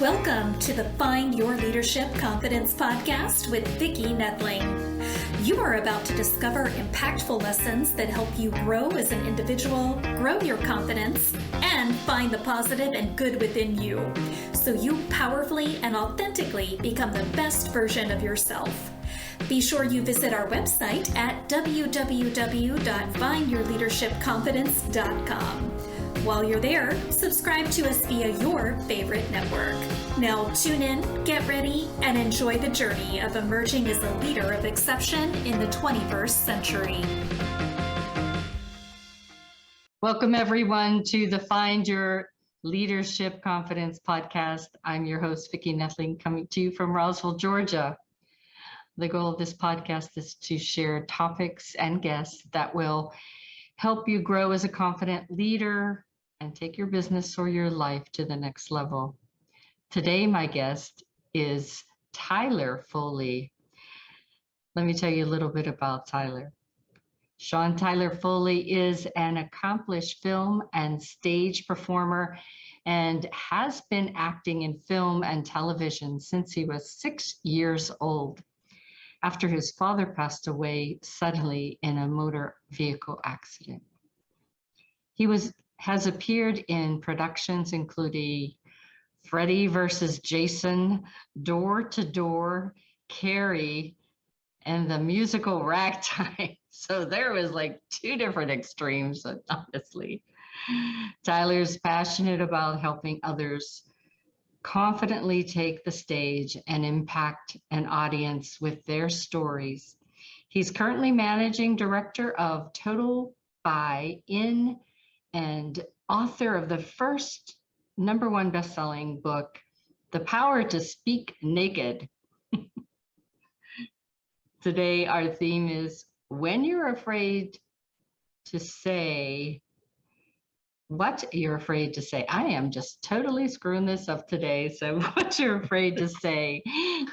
Welcome to the Find Your Leadership Confidence podcast with Vicki Nedling. You are about to discover impactful lessons that help you grow as an individual, grow your confidence, and find the positive and good within you, so you powerfully and authentically become the best version of yourself. Be sure you visit our website at www.findyourleadershipconfidence.com. While you're there, subscribe to us via your favorite network. Now tune in, get ready, and enjoy the journey of emerging as a leader of exception in the 21st century. Welcome everyone to the Find Your Leadership Confidence podcast. I'm your host, Vicki Nedling, coming to you from Roswell, Georgia. The goal of this podcast is to share topics and guests that will help you grow as a confident leader and take your business or your life to the next level. Today, my guest is Tyler Foley. Let me tell you a little bit about Tyler. Tyler Foley is an accomplished film and stage performer and has been acting in film and television since he was 6 years old, after his father passed away suddenly in a motor vehicle accident. He has appeared in productions including Freddy Vs Jason, Door to Door, Carrie, and the musical Ragtime. So there was like two different extremes, honestly. Tyler's passionate about helping others confidently take the stage and impact an audience with their stories. He's currently managing director of Total Buy-In and author of the first #1 best-selling book, The Power to Speak Naked. Today, our theme is when you're afraid to say what you're afraid to say. I am just totally screwing this up today. So what you're afraid to say,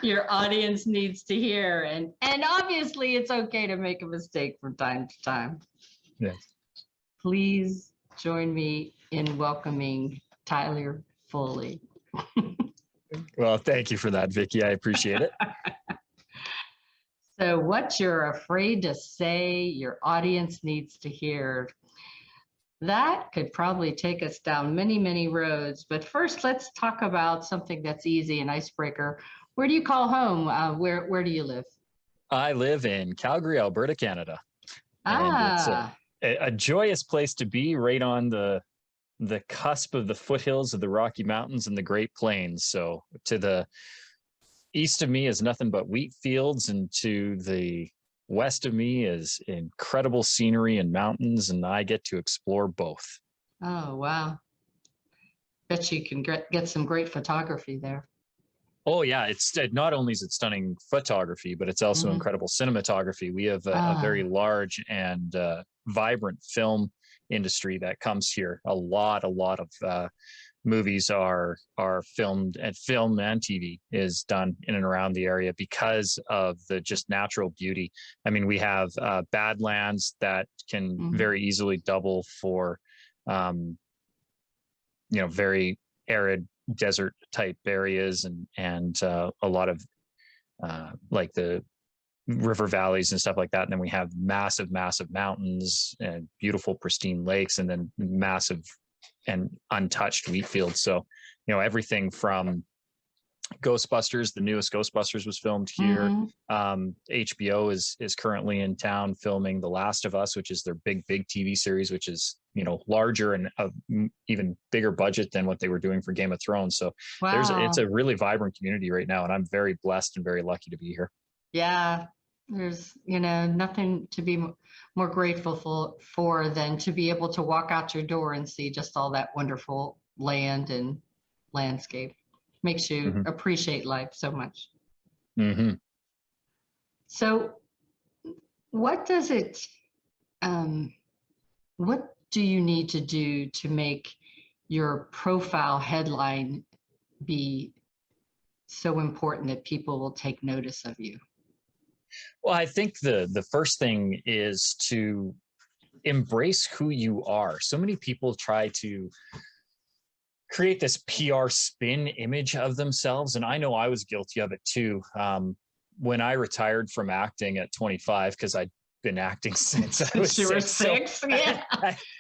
your audience needs to hear. And obviously it's okay to make a mistake from time to time. Yes. Please join me in welcoming Tyler Foley. Well, thank you for that, Vicki. I appreciate it. So what you're afraid to say, your audience needs to hear. That could probably take us down many, many roads. But first, let's talk about something that's easy, an icebreaker. Where do you call home? Where do you live? I live in Calgary, Alberta, Canada. And it's a joyous place to be, right on the cusp of the foothills of the Rocky Mountains and the Great Plains. So to the east of me is nothing but wheat fields, and to the west of me is incredible scenery and mountains, and I get to explore both. Oh, wow. Bet you can get some great photography there. Oh, yeah. It's not only is it stunning photography, but it's also incredible cinematography. We have a very large and vibrant film industry that comes here. A lot of movies are filmed, and film and TV is done in and around the area because of the just natural beauty. I mean, we have Badlands that can very easily double for, very arid desert type areas, and a lot of like the river valleys and stuff like that. And then we have massive mountains and beautiful pristine lakes, and then massive and untouched wheat fields. So, everything from Ghostbusters, the newest Ghostbusters was filmed here. HBO is currently in town filming The Last of Us, which is their big TV series, which is, larger and even bigger budget than what they were doing for Game of Thrones. So it's a really vibrant community right now, and I'm very blessed and very lucky to be here. Yeah. There's, nothing to be more grateful for than to be able to walk out your door and see just all that wonderful land and landscape. Makes you appreciate life so much. So what do you need to do to make your profile headline be so important that people will take notice of you? Well, I think the first thing is to embrace who you are. So many people try to create this PR spin image of themselves. And I know I was guilty of it too. When I retired from acting at 25, because I'd been acting since I was six. So yeah.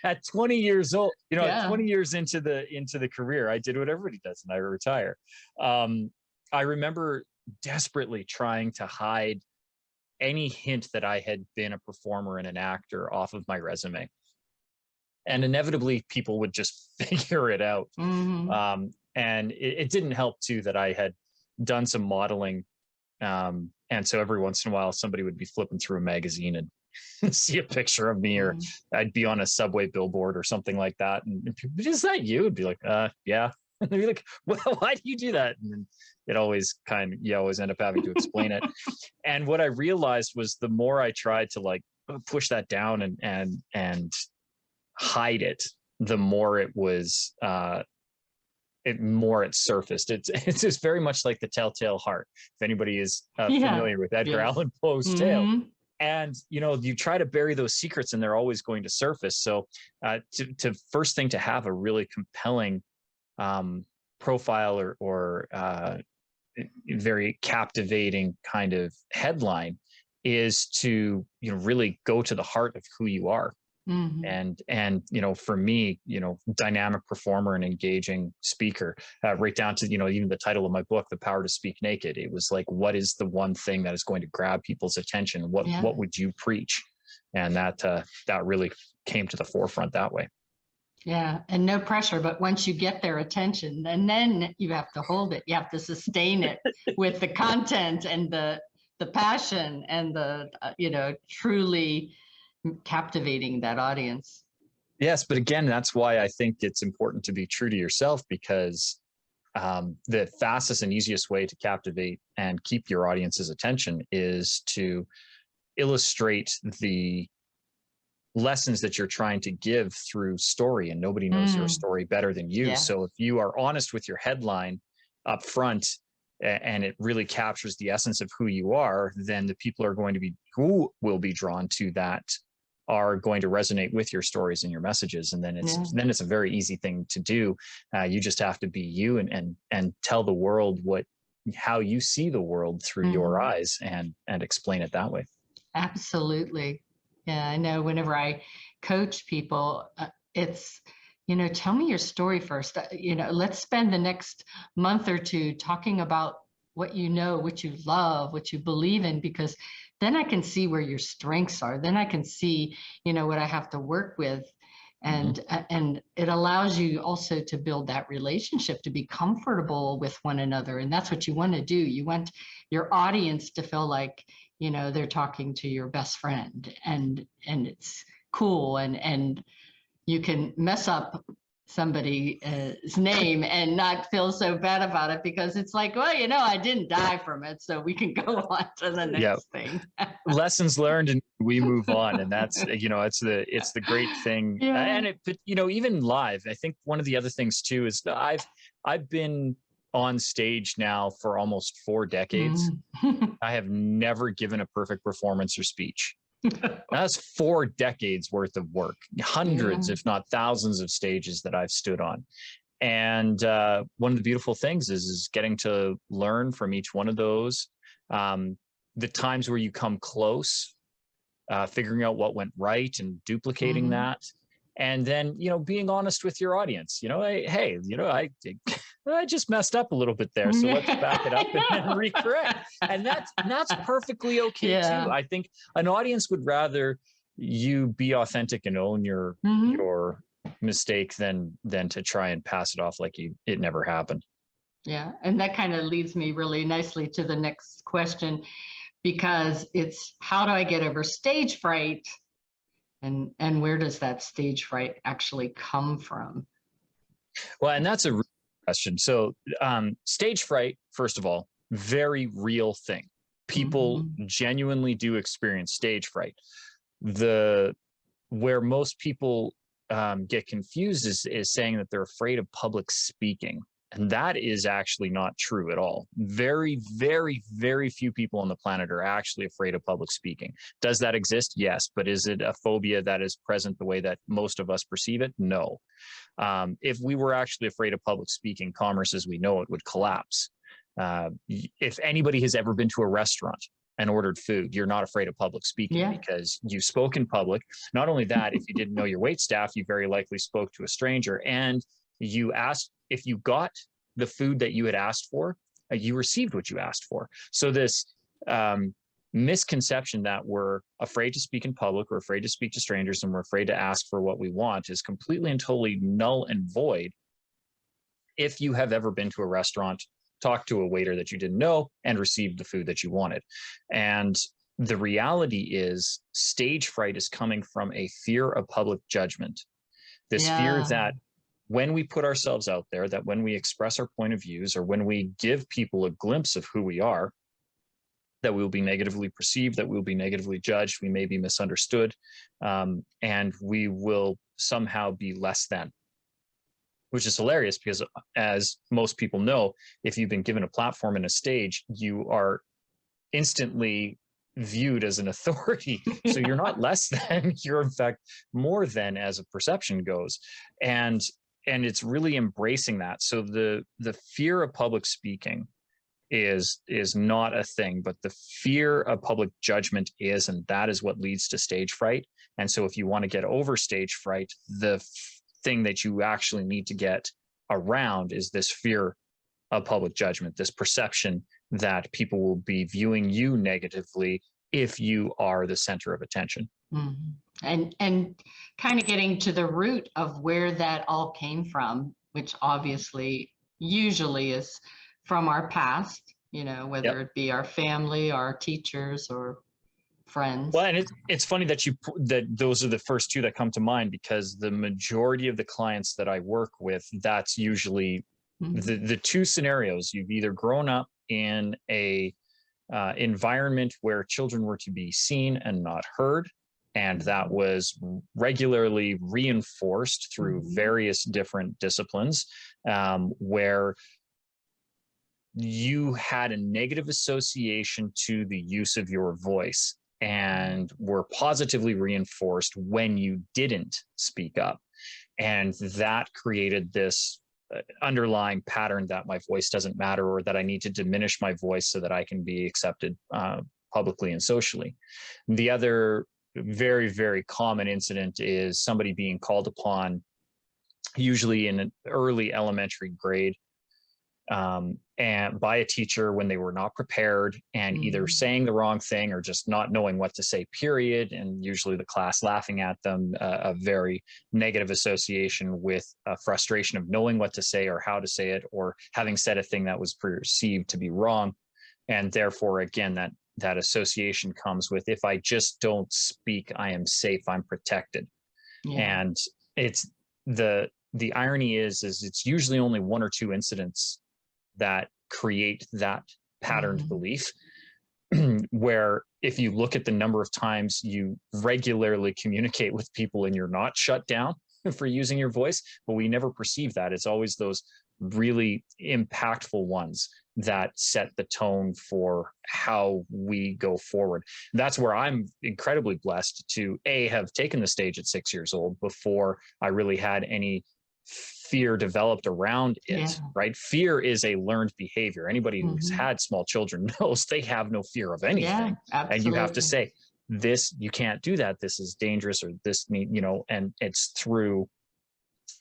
At 20 years old, Yeah. 20 years into the career, I did what everybody does, and I retire. I remember desperately trying to hide any hint that I had been a performer and an actor off of my resume. And inevitably people would just figure it out. Mm-hmm. And it didn't help too that I had done some modeling. And so every once in a while, somebody would be flipping through a magazine and see a picture of me, or I'd be on a subway billboard or something like that. And people, is that you? It'd be like, yeah. And they'd be like, well, why do you do that? And then it always you always end up having to explain it. And what I realized was the more I tried to like push that down and hide it, the more it was, it surfaced. It's just very much like the Telltale Heart. If anybody is familiar with Edgar Allan Poe's tale. And, you try to bury those secrets and they're always going to surface. So to first thing to have a really compelling profile or very captivating kind of headline is to, really go to the heart of who you are. Mm-hmm. And for me, dynamic performer and engaging speaker, right down to, even the title of my book, The Power to Speak Naked. It was like, what is the one thing that is going to grab people's attention? What would you preach? And that really came to the forefront that way. Yeah. And no pressure, but once you get their attention, and then you have to hold it, you have to sustain it with the content and the passion and the, truly captivating that audience. Yes, but again, that's why I think it's important to be true to yourself, because the fastest and easiest way to captivate and keep your audience's attention is to illustrate the lessons that you're trying to give through story, and nobody knows your story better than you. Yeah. So if you are honest with your headline up front, and it really captures the essence of who you are, then the people who will be drawn to that are going to resonate with your stories and your messages. And then it's a very easy thing to do. You just have to be you and tell the world how you see the world through your eyes and explain it that way. Absolutely. Yeah. I know whenever I coach people, it's, tell me your story first. Let's spend the next month or two talking about what you know, what you love, what you believe in, because then I can see where your strengths are. Then I can see, what I have to work with. And it allows you also to build that relationship, to be comfortable with one another. And that's what you want to do. You want your audience to feel like, they're talking to your best friend, and it's cool. And you can mess up somebody's name and not feel so bad about it, because it's like, well, I didn't die from it, so we can go on to the next thing. Lessons learned, and we move on. And that's, it's the great thing. Yeah. And it, even live, I think one of the other things too is that I've been on stage now for almost 4 decades. I have never given a perfect performance or speech. That's 4 decades worth of work, hundreds, if not thousands of stages that I've stood on. And one of the beautiful things is getting to learn from each one of those. The times where you come close, figuring out what went right and duplicating that. And then, being honest with your audience, hey, I just messed up a little bit there. So let's back it up and recorrect. And that's perfectly okay too. I think an audience would rather you be authentic and own your mistake than to try and pass it off like it never happened. Yeah. And that kind of leads me really nicely to the next question, because it's, how do I get over stage fright? And where does that stage fright actually come from? Well, and that's a question. So stage fright, first of all, very real thing. People genuinely do experience stage fright. Where most people get confused is saying that they're afraid of public speaking. And that is actually not true at all. Very, very, very few people on the planet are actually afraid of public speaking. Does that exist? Yes. But is it a phobia that is present the way that most of us perceive it? No. If we were actually afraid of public speaking, commerce as we know it would collapse. If anybody has ever been to a restaurant and ordered food, you're not afraid of public speaking because you spoke in public. Not only that, if you didn't know your wait staff, you very likely spoke to a stranger, and you asked if you got the food that you had asked for, you received what you asked for. So this misconception that we're afraid to speak in public, we're afraid to speak to strangers, and we're afraid to ask for what we want is completely and totally null and void if you have ever been to a restaurant, talked to a waiter that you didn't know, and received the food that you wanted. And the reality is stage fright is coming from a fear of public judgment. This fear that when we put ourselves out there, that when we express our point of views, or when we give people a glimpse of who we are, that we will be negatively perceived, that we will be negatively judged, we may be misunderstood, and we will somehow be less than. Which is hilarious because, as most people know, if you've been given a platform and a stage, you are instantly viewed as an authority. So you're not less than, you're in fact more than, as a perception goes. And it's really embracing that. So the fear of public speaking is not a thing, but the fear of public judgment is, and that is what leads to stage fright. And so if you want to get over stage fright, the thing that you actually need to get around is this fear of public judgment, this perception that people will be viewing you negatively if you are the center of attention. Mm-hmm. And kind of getting to the root of where that all came from, which obviously usually is from our past, whether it be our family, our teachers, or friends. Well, and it's funny that those are the first two that come to mind, because the majority of the clients that I work with, that's usually the two scenarios. You've either grown up in a environment where children were to be seen and not heard, and that was regularly reinforced through various different disciplines, where you had a negative association to the use of your voice and were positively reinforced when you didn't speak up. And that created this underlying pattern that my voice doesn't matter, or that I need to diminish my voice so that I can be accepted publicly and socially. The other very, very common incident is somebody being called upon, usually in an early elementary grade, and by a teacher when they were not prepared, and either saying the wrong thing or just not knowing what to say, period. And usually the class laughing at them, a very negative association with a frustration of knowing what to say or how to say it, or having said a thing that was perceived to be wrong. And therefore, again, that association comes with, if I just don't speak, I am safe, I'm protected. And it's the irony is it's usually only one or two incidents that create that patterned belief, where if you look at the number of times you regularly communicate with people and you're not shut down for using your voice, but we never perceive that. It's always those really impactful ones that set the tone for how we go forward. That's where I'm incredibly blessed to have taken the stage at 6 years old before I really had any fear developed around it, right? Fear is a learned behavior. Anybody who's had small children knows they have no fear of anything. And you have to say, this, you can't do that. This is dangerous, or this, and it's through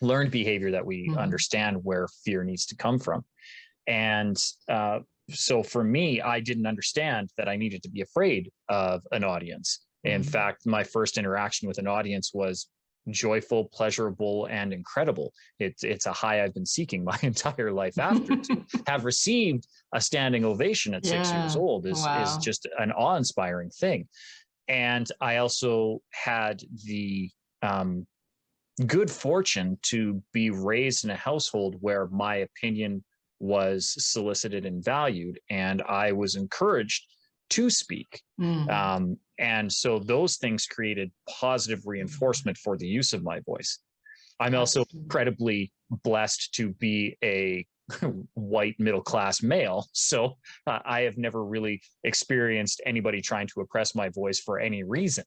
learned behavior that we understand where fear needs to come from. And so for me, I didn't understand that I needed to be afraid of an audience. In fact, my first interaction with an audience was joyful, pleasurable, and incredible. It's a high I've been seeking my entire life after. To have received a standing ovation at 6 years old is just an awe-inspiring thing. And I also had the good fortune to be raised in a household where my opinion was solicited and valued, and I was encouraged to speak. And so those things created positive reinforcement for the use of my voice. I'm also incredibly blessed to be a white middle-class male. So I have never really experienced anybody trying to oppress my voice for any reason.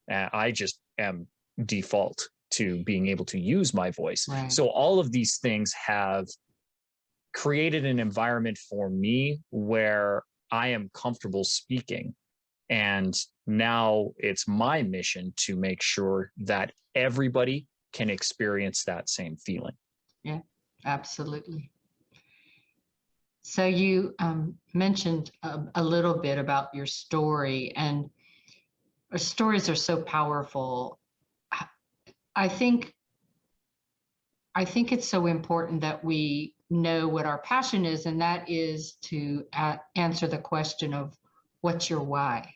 I just am default to being able to use my voice. Right. So all of these things have created an environment for me where I am comfortable speaking. And now it's my mission to make sure that everybody can experience that same feeling. Yeah, absolutely. So you mentioned a little bit about your story, and our stories are so powerful. I think it's so important that we know what our passion is, and that is to answer the question of what's your why.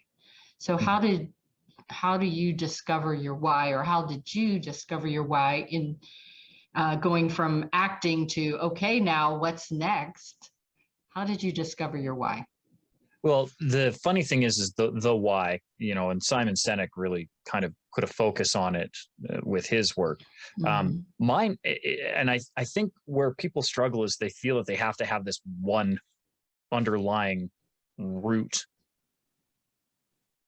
So how do you discover your why, or how did you discover your why in going from acting to, okay, now what's next? How did you discover your why? Well, the funny thing is the why, and Simon Sinek really kind of put a focus on it with his work. Mine, and I think where people struggle is they feel that they have to have this one underlying root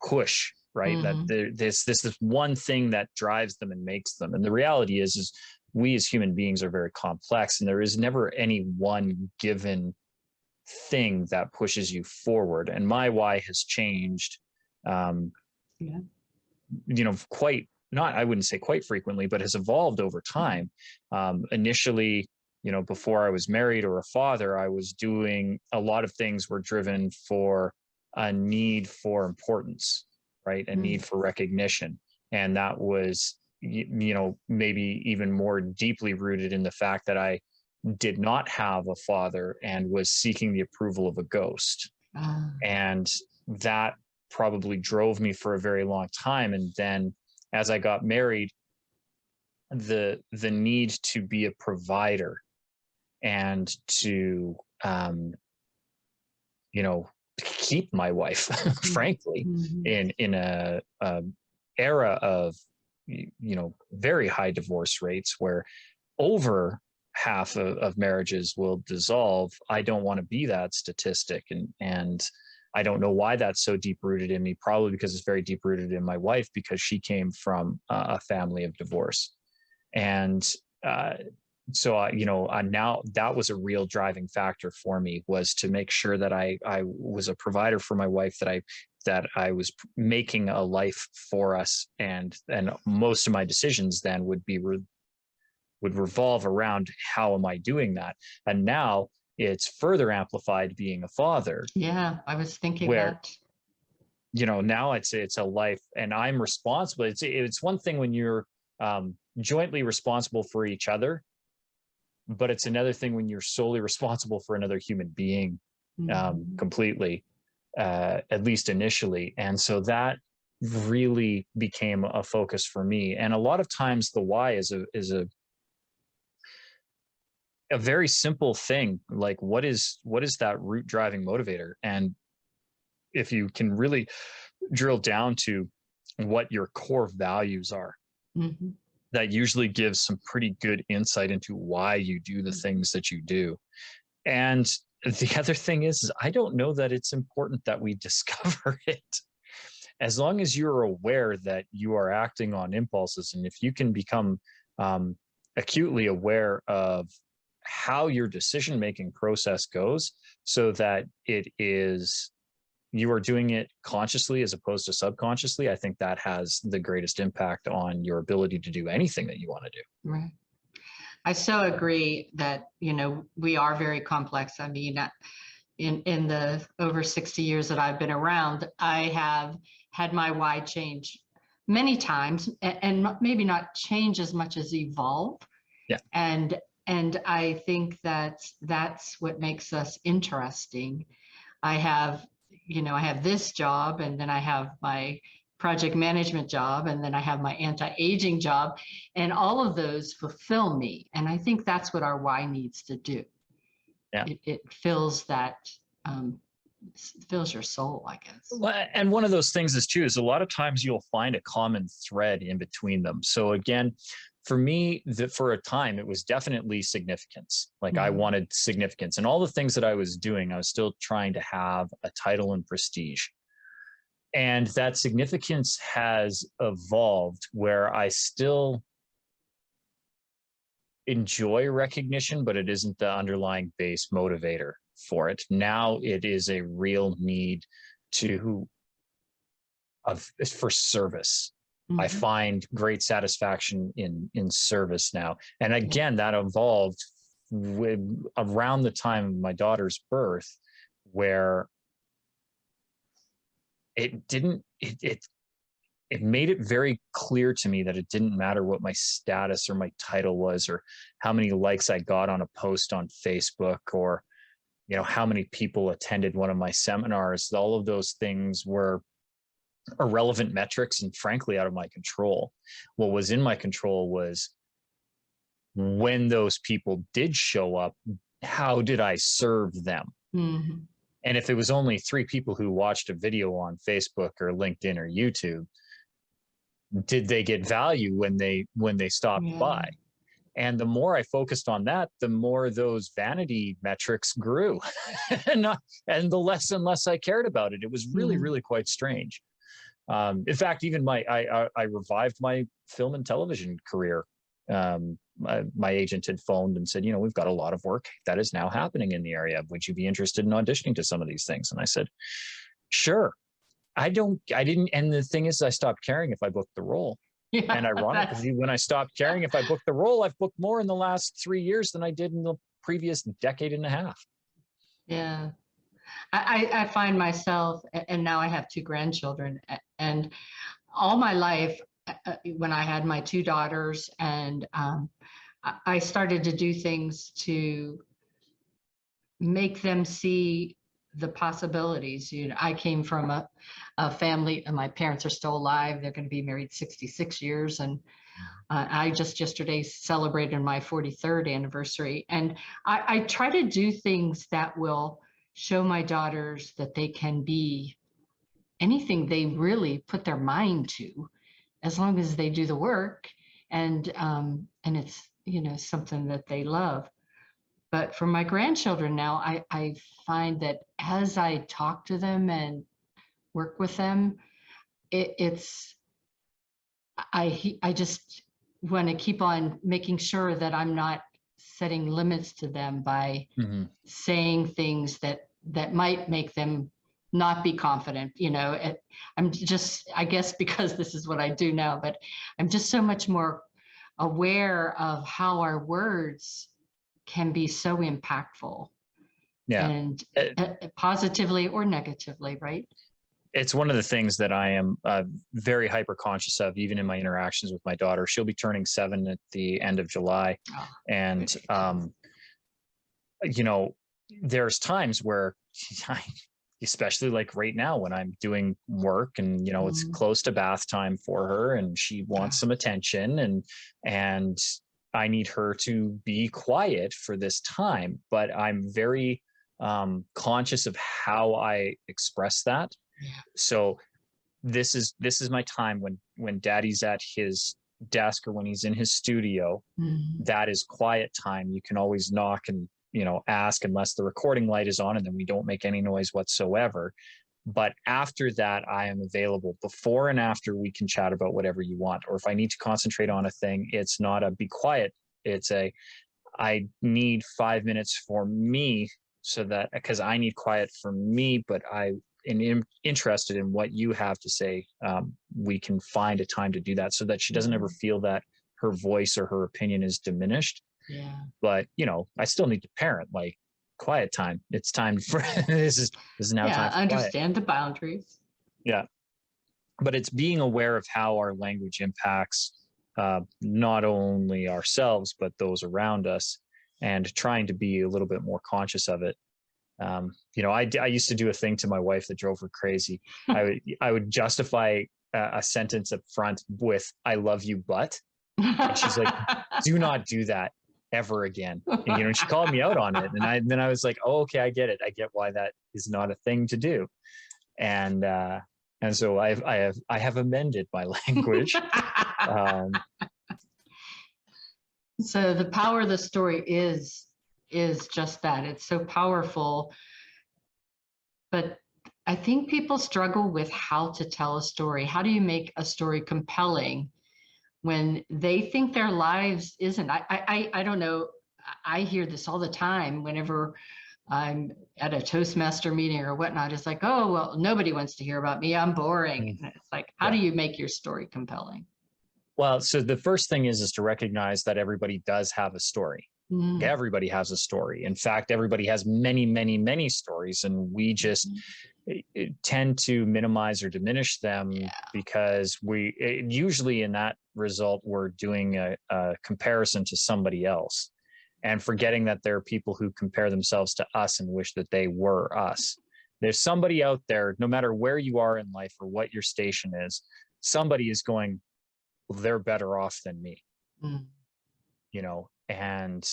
push, right? That this one thing that drives them and makes them. And the reality is we as human beings are very complex, and there is never any one given thing that pushes you forward. And my why has changed, quite, not, I wouldn't say quite frequently, but has evolved over time. Initially, before I was married or a father, I was doing a lot of things were driven for a need for importance, right? A need for recognition. And that was, maybe even more deeply rooted in the fact that I did not have a father and was seeking the approval of a ghost. And that probably drove me for a very long time. And then as I got married, the need to be a provider and to, keep my wife, frankly, in a era of, very high divorce rates where over half of marriages will dissolve. I don't want to be that statistic. And I don't know why that's so deep rooted in me, probably because it's very deep rooted in my wife, because she came from a family of divorce. And so, now that was a real driving factor for me, was to make sure that I was a provider for my wife, that I was making a life for us. And most of my decisions then would revolve around how am I doing that. And now it's further amplified being a father. Yeah, I was thinking where, that. Now it's a life, and I'm responsible. It's one thing when you're jointly responsible for each other, but it's another thing when you're solely responsible for another human being, completely, at least initially. And so that really became a focus for me. And a lot of times the why is a very simple thing, like what is that root driving motivator? And if you can really drill down to what your core values are, that usually gives some pretty good insight into why you do the things that you do. And the other thing is I don't know that it's important that we discover it. As long as you're aware that you are acting on impulses, and if you can become acutely aware of how your decision-making process goes, so that you are doing it consciously as opposed to subconsciously, I think that has the greatest impact on your ability to do anything that you want to do. Right. I so agree that, we are very complex. I mean, in the over 60 years that I've been around, I have had my why change many times, and maybe not change as much as evolve. Yeah. And I think that's what makes us interesting. I have this job, and then I have my project management job, and then I have my anti-aging job, and all of those fulfill me. And I think that's what our why needs to do. Yeah. It fills that, fills your soul, I guess. And one of those things is a lot of times you'll find a common thread in between them. So again, for me, for a time, it was definitely significance. Like I Mhm. wanted significance, and all the things that I was doing, I was still trying to have a title and prestige. And that significance has evolved where I still enjoy recognition, but it isn't the underlying base motivator for it. Now it is a real need to for service. I Mhm. find great satisfaction in service now. And Yeah. again, that evolved with around the time of my daughter's birth, where it didn't it made it very clear to me that it didn't matter what my status or my title was, or how many likes I got on a post on Facebook, or how many people attended one of my seminars. All of those things were irrelevant metrics and frankly out of my control. What was in my control was when those people did show up, how did I serve them? Mhm. And if it was only 3 people who watched a video on Facebook or LinkedIn or YouTube, did they get value when they stopped Yeah. by? And the more I focused on that, the more those vanity metrics grew. And the less and less I cared about it. It was really, Mhm. really quite strange. In fact, even I revived my film and television career. My agent had phoned and said, we've got a lot of work that is now happening in the area. Would you be interested in auditioning to some of these things? And I said, sure. I didn't. And the thing is, I stopped caring if I booked the role. And Yeah, that's ironically, when I stopped caring if I booked the role, I've booked more in the last 3 years than I did in the previous decade and a half. yeah. I find myself, and now I have 2 grandchildren, and all my life, when I had my 2 daughters, and I started to do things to make them see the possibilities. I came from a family, and my parents are still alive. They're going to be married 66 years, and I just yesterday celebrated my 43rd anniversary. And I try to do things that will show my daughters that they can be anything they really put their mind to, as long as they do the work, and it's something that they love. But for my grandchildren now, I find that as I talk to them and work with them, it's I just want to keep on making sure that I'm not setting limits to them by Mm-hmm. saying things that might make them not be confident. I'm just, I guess, because this is what I do now, but I'm just so much more aware of how our words can be so impactful, Yeah. and positively or negatively, right? It's one of the things that I am very hyper conscious of, even in my interactions with my daughter. She'll be turning 7 at the end of July. Oh, And, there's times where, especially like right now when I'm doing work and, it's close to bath time for her and she wants some attention, and I need her to be quiet for this time, but I'm very conscious of how I express that. So this is my time when daddy's at his desk or when he's in his studio. That is quiet time. You can always knock and ask, unless the recording light is on, and then we don't make any noise whatsoever. But after that, I am available. Before and after, we can chat about whatever you want. Or if I need to concentrate on a thing, it's not a be quiet. It's I need 5 minutes for me, so that, because I need quiet for me, but I'm interested in what you have to say. We can find a time to do that, so that she doesn't ever feel that her voice or her opinion is diminished. Yeah. But I still need to parent. Like, quiet time. It's time for this is now time for Understand quiet. the boundaries. Yeah. But it's being aware of how our language impacts not only ourselves, but those around us, and trying to be a little bit more conscious of it. I used to do a thing to my wife that drove her crazy. I would justify a sentence up front with "I love you, but," and she's like, "Do not do that ever again." And, she called me out on it, and then I was like, "Oh, okay, I get it. I get why that is not a thing to do." And so I have amended my language. So the power of the story is just that. It's so powerful. But I think people struggle with how to tell a story. How do you make a story compelling when they think their lives isn't? I don't know. I hear this all the time whenever I'm at a Toastmaster meeting or whatnot. It's like, oh, well, nobody wants to hear about me. I'm boring. And it's like, how do you make your story compelling? Well, so the first thing is to recognize that everybody does have a story. Everybody has a story. In fact, everybody has many, many, many stories, and we just tend to minimize or diminish them because usually in that result, we're doing a comparison to somebody else and forgetting that there are people who compare themselves to us and wish that they were us. There's somebody out there, no matter where you are in life or what your station is, somebody is going, well, they're better off than me, you know, and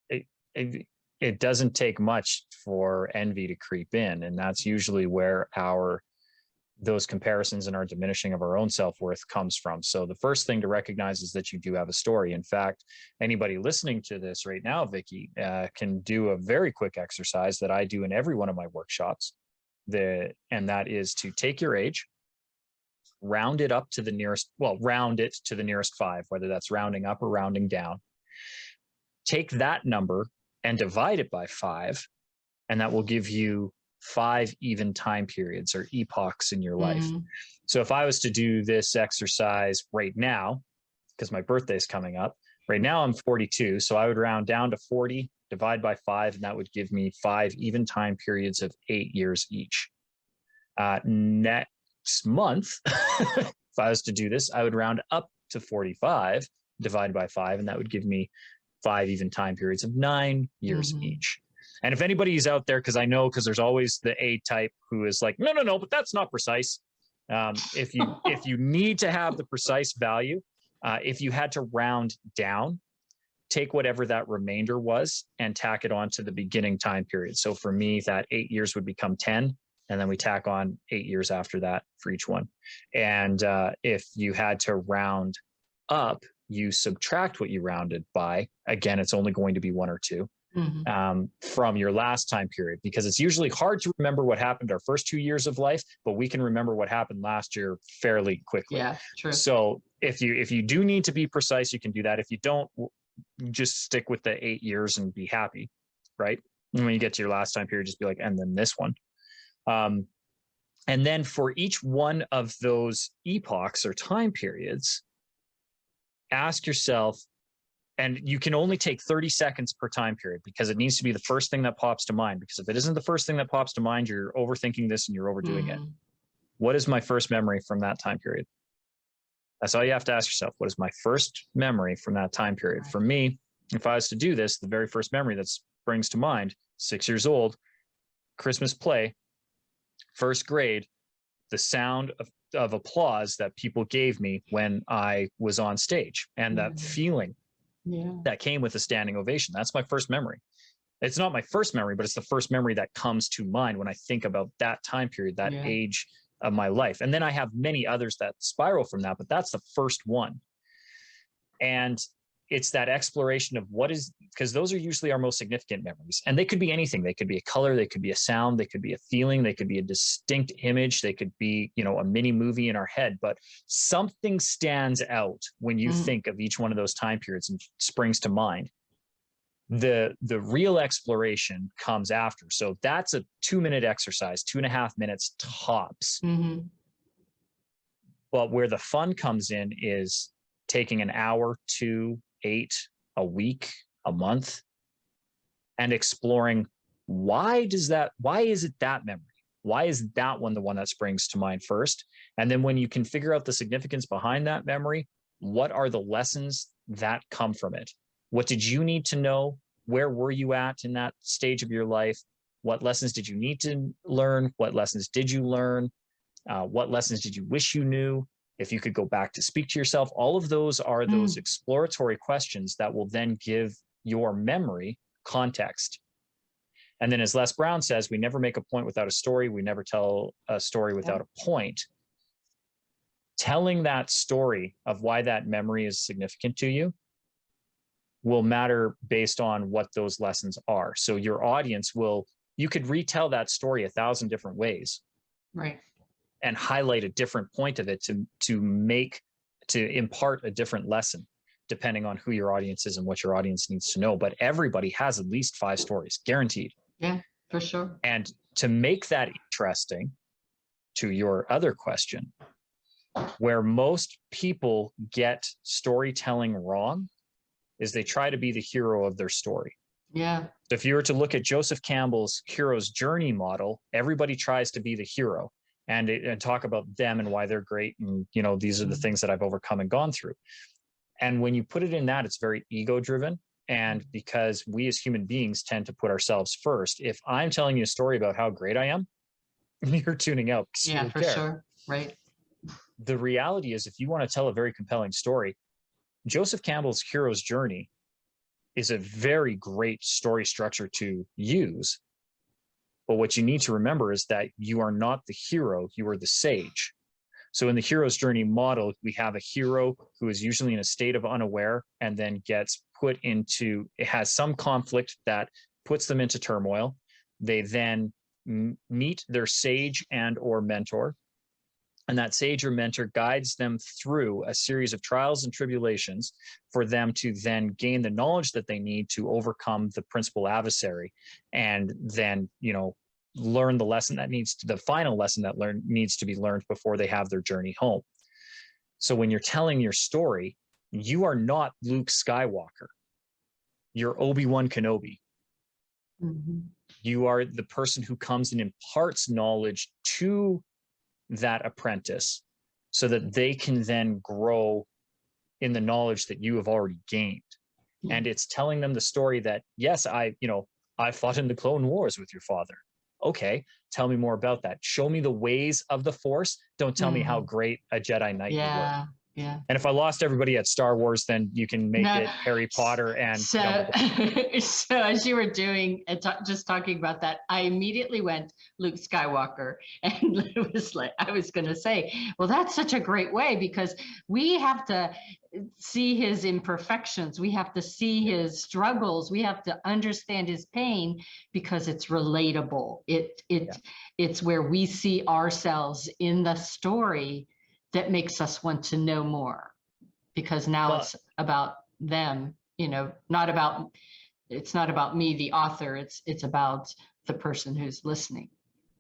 it doesn't take much for envy to creep in. And that's usually where those comparisons and our diminishing of our own self-worth comes from. So the first thing to recognize is that you do have a story. In fact, anybody listening to this right now, Vicki, can do a very quick exercise that I do in every one of my workshops. And that is to take your age, round it to the nearest 5, whether that's rounding up or rounding down. Take that number and divide it by 5, and that will give you 5 even time periods or epochs in your life. So if I was to do this exercise right now, because my birthday is coming up, right now I'm 42, so I would round down to 40, divide by 5, and that would give me 5 even time periods of 8 years each. Next month, if I was to do this, I would round up to 45, divide by 5, and that would give me 5 even time periods of 9 years each. And if anybody's out there, because there's always the A type who is like, no, but that's not precise. If you need to have the precise value, if you had to round down, take whatever that remainder was and tack it on to the beginning time period. So for me, that 8 years would become 10. And then we tack on 8 years after that for each one. And if you had to round up, you subtract what you rounded by. Again, it's only going to be 1 or 2 from your last time period, because it's usually hard to remember what happened our first 2 years of life, but we can remember what happened last year fairly quickly. Yeah, true. So if you do need to be precise, you can do that. If you don't, just stick with the 8 years and be happy, right? And when you get to your last time period, just be like, and then this one. And then for each one of those epochs or time periods, ask yourself, and you can only take 30 seconds per time period because it needs to be the first thing that pops to mind. Because if it isn't the first thing that pops to mind, you're overthinking this and you're overdoing it. What is my first memory from that time period? That's all you have to ask yourself. What is my first memory from that time period? For me, if I was to do this, the very first memory that springs to mind, 6 years old, Christmas play, first grade, the sound of applause that people gave me when I was on stage, and that feeling that came with a standing ovation. That's my first memory. It's not my first memory, but it's the first memory that comes to mind when I think about that time period, that age of my life. And then I have many others that spiral from that, but that's the first one. And it's that exploration of what is, because those are usually our most significant memories. And they could be anything. They could be a color, they could be a sound, they could be a feeling, they could be a distinct image, they could be, a mini movie in our head. But something stands out when you think of each one of those time periods and springs to mind. The real exploration comes after. So that's a 2-minute exercise, 2.5 minutes tops. But where the fun comes in is taking an hour, 2, 8, a week, a month, and exploring why is it that memory? Why is that one the one that springs to mind first? And then when you can figure out the significance behind that memory, what are the lessons that come from it? What did you need to know? Where were you at in that stage of your life? What lessons did you need to learn? What lessons did you learn? What lessons did you wish you knew? If you could go back to speak to yourself, all of those are those exploratory questions that will then give your memory context. And then as Les Brown says, we never make a point without a story. We never tell a story without a point. Telling that story of why that memory is significant to you will matter based on what those lessons are. So your audience you could retell that story 1,000 different ways. Right. And highlight a different point of it to impart a different lesson, depending on who your audience is and what your audience needs to know. But everybody has at least 5 stories, guaranteed. Yeah, for sure. And to make that interesting, to your other question, where most people get storytelling wrong is they try to be the hero of their story. Yeah. So if you were to look at Joseph Campbell's hero's journey model, everybody tries to be the hero and talk about them and why they're great. And, these are the things that I've overcome and gone through. And when you put it in that, it's very ego driven. And because we as human beings tend to put ourselves first, if I'm telling you a story about how great I am, you're tuning out. Yeah, for sure. Right. The reality is, if you want to tell a very compelling story, Joseph Campbell's hero's journey is a very great story structure to use. But what you need to remember is that you are not the hero, you are the sage. So in the hero's journey model, we have a hero who is usually in a state of unaware and then gets it has some conflict that puts them into turmoil. They then meet their sage and or mentor. And that sage or mentor guides them through a series of trials and tribulations for them to then gain the knowledge that they need to overcome the principal adversary, and then, learn the final lesson that needs to be learned before they have their journey home. So when you're telling your story, you are not Luke Skywalker. You're Obi-Wan Kenobi. Mm-hmm. You are the person who comes and imparts knowledge to that apprentice so that they can then grow in the knowledge that you have already gained. Mm-hmm. And it's telling them the story that, yes, I fought in the Clone Wars with your father. Okay, tell me more about that. Show me the ways of the Force. Don't tell me how great a Jedi Knight you were. Yeah. And if I lost everybody at Star Wars, then you can make it Harry Potter and so as you were doing just talking about that, I immediately went Luke Skywalker, and it was like I was going to say, well, that's such a great way, because we have to see his imperfections, we have to see his struggles, we have to understand his pain, because it's relatable. It's where we see ourselves in the story that makes us want to know more, because now it's about them, it's not about me, the author, it's about the person who's listening.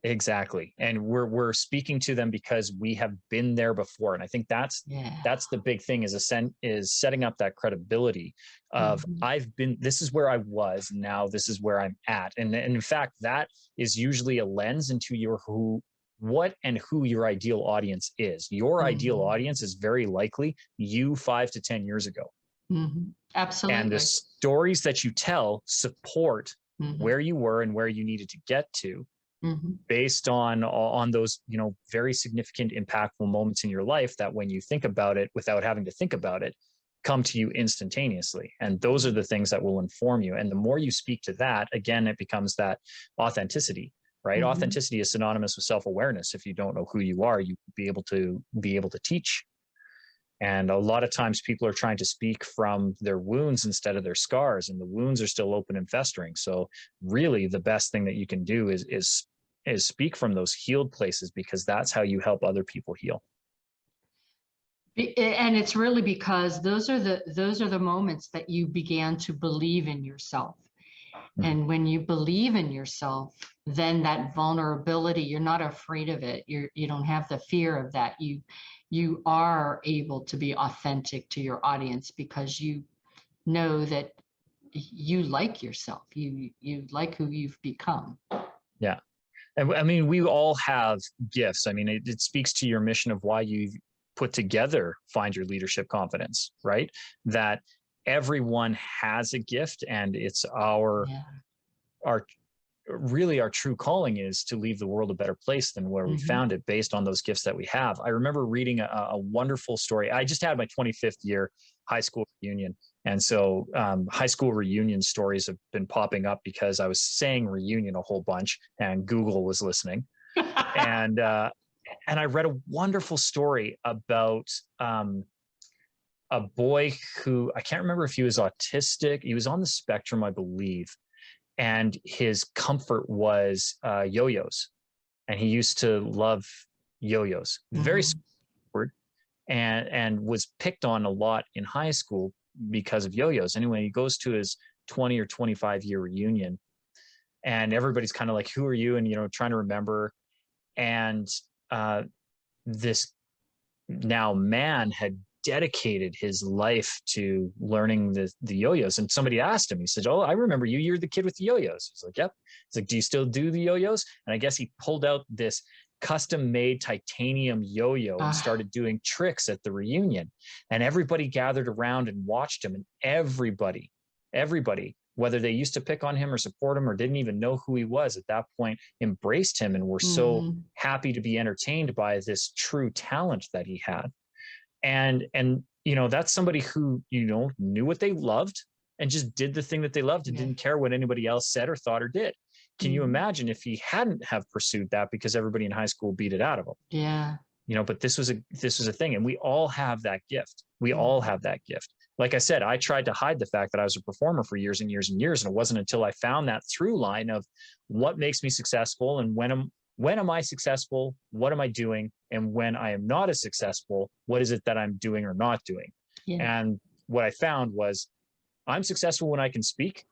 Exactly. And we're speaking to them because we have been there before. And I think that's the big thing, is setting up that credibility of this is where I was, now this is where I'm at. And in fact, that is usually a lens into who your ideal audience is. Your ideal audience is very likely you 5 to 10 years ago. Mm-hmm. Absolutely. And the stories that you tell support where you were and where you needed to get to, based on those, very significant, impactful moments in your life that, when you think about it without having to think about it, come to you instantaneously. And those are the things that will inform you. And the more you speak to that, again, it becomes that authenticity. Right? Mm-hmm. Authenticity is synonymous with self-awareness. If you don't know who you are, you be able to teach. And a lot of times people are trying to speak from their wounds instead of their scars, and the wounds are still open and festering. So really the best thing that you can do is speak from those healed places, because that's how you help other people heal. And it's really because those are the moments that you began to believe in yourself. And when you believe in yourself, then that vulnerability, you're not afraid of it. You don't have the fear of that. You are able to be authentic to your audience, because you know that you like yourself. You like who you've become. Yeah. I mean, we all have gifts. I mean, it speaks to your mission of why you put together Find Your Leadership Confidence, right? That everyone has a gift, and it's our true calling is to leave the world a better place than where we found it, based on those gifts that we have. I remember reading a wonderful story. I just had my 25th year high school reunion. And so high school reunion stories have been popping up because I was saying reunion a whole bunch and Google was listening. And I read a wonderful story about a boy who, I can't remember if he was autistic. He was on the spectrum, I believe. And his comfort was yo-yos. And he used to love yo-yos. Very awkward, and was picked on a lot in high school because of yo-yos. Anyway, he goes to his 20 or 25-year reunion, and everybody's kind of like, who are you? And, trying to remember. And this now man had dedicated his life to learning the yo-yos. And somebody asked him, he said, oh, I remember you. You're the kid with the yo-yos. He's like, yep. He's like, do you still do the yo-yos? And I guess he pulled out this custom-made titanium yo-yo and started doing tricks at the reunion. And everybody gathered around and watched him. And everybody, whether they used to pick on him or support him or didn't even know who he was at that point, embraced him and were so happy to be entertained by this true talent that he had. And that's somebody who, knew what they loved and just did the thing that they loved and didn't care what anybody else said or thought or did. Can you imagine if he hadn't have pursued that because everybody in high school beat it out of him? Yeah. But this was a thing, and we all have that gift. We all have that gift. Like I said, I tried to hide the fact that I was a performer for years and years and years. And it wasn't until I found that through line of what makes me successful and when am I successful? What am I doing? And when I am not as successful, what is it that I'm doing or not doing? Yeah. And what I found was I'm successful when I can speak.